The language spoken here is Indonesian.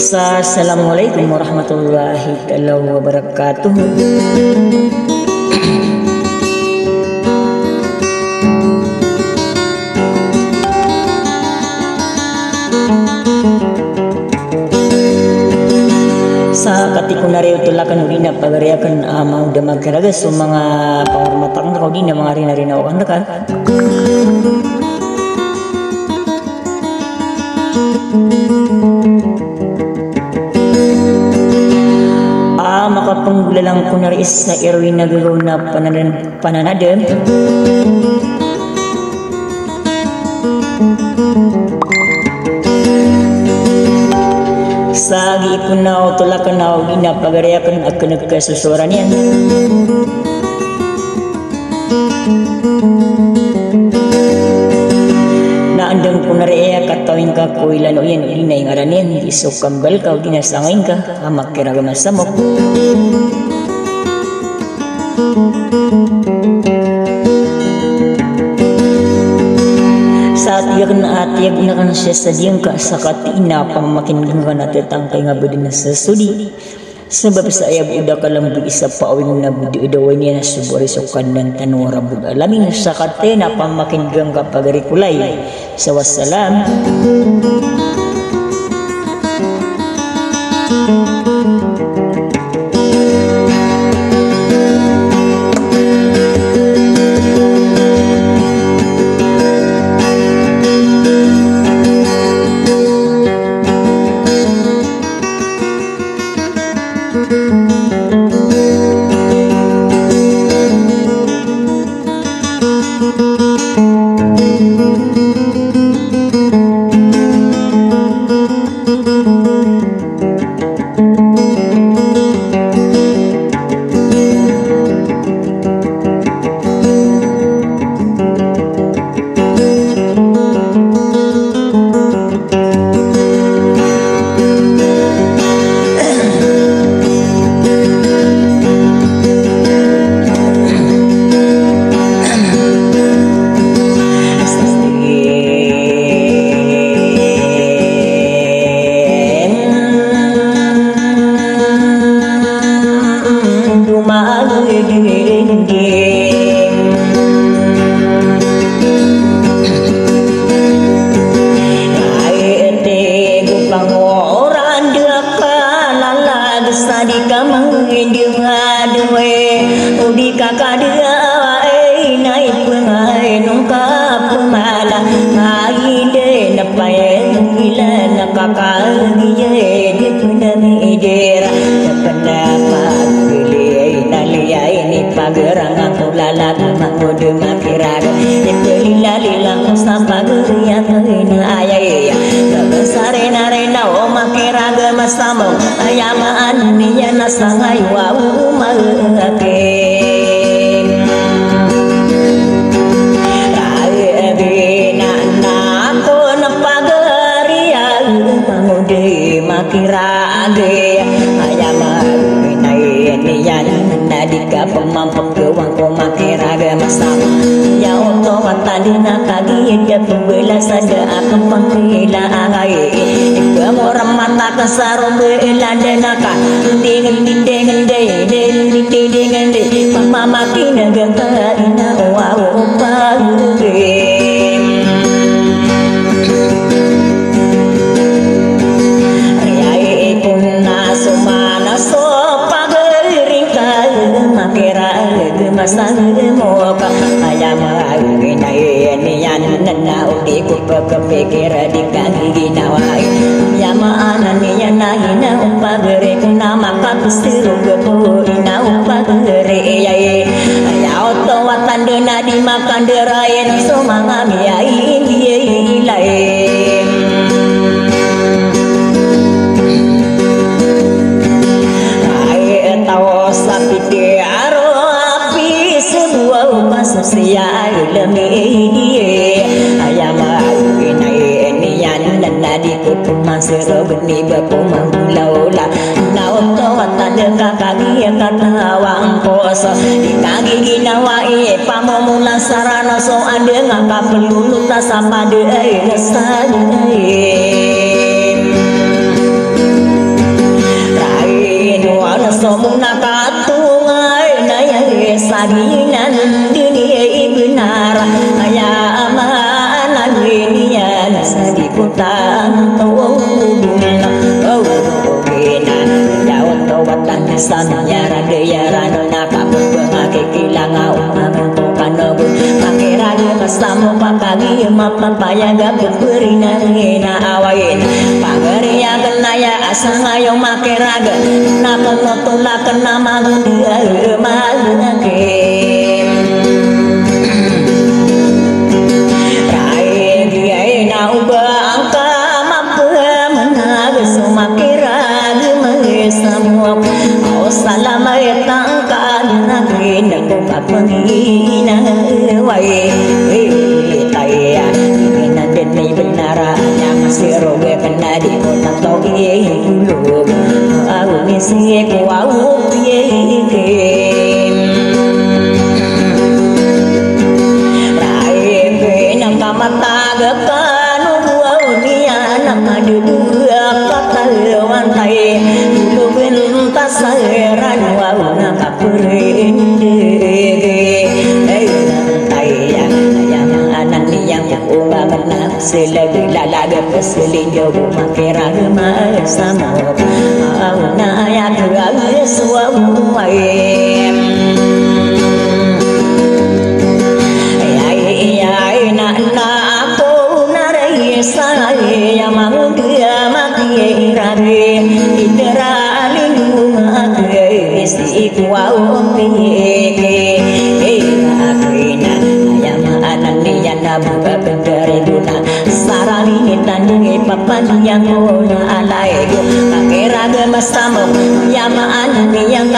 Assalamualaikum warahmatullahi wabarakatuh. Sa katiku na rin tulakan uli na pagariakan amang damagkaraga so mga pangurmatang na kaudi na mga rin ako kanda ka. Makapanggulalang ko na rin sa Erwin na gagaw na pananadam. Sagi ko na tulakan na uli na pagariakan at nagkasusuran yan. Naandang ko na rin katawin ka ko ilan o yan uli na yung aranin. Iso kambal ka o ginasangin ka amak kiragaman sa mo. Sa atiyag na kan siya sa diyang ka sa katina pamakingan ka natatang kay nga budi na sa sudi. Sebab sa ayab udah kalam budi isa paawin na budi udawan niya na subori so kandang tanura buda. Lamin sa katina pamakingan ka pagarikulay. Sa wassalam. Sarana so ada ngangka pelulu tak sama deh somong nakatungai na sabinan dunia benar ayah aman dunia sa diputan tawang jauh tawatan samyara deyaran nakapengake kilangau mamantokanogu makeraga masamo pakagi mapapayaga berina ngena awain pangeria kenaya asal ngayong makeraga napenotula kenama dia malake rai dia na ubangka mampu makeraga semua oh salamai tangkan negeri nak pengina wai taya ina deni benara yang masih roge pernah di kota toge dulu aku misi ku au piye rai bena kamata gakan buau dia nama dua patalwan tai sayaran wauna kapurinde ayang ayang anan yang umba benak selagi lalaga peselin jogo makera ma sama auna ya keraga suamu ayem ay na aku narai saya mau dia mati rabe idra iku au piye akhirna ayam anan yana buka bendari guna sarani tandingi papan yang ona alaiku kakeraga masamo yama anan yang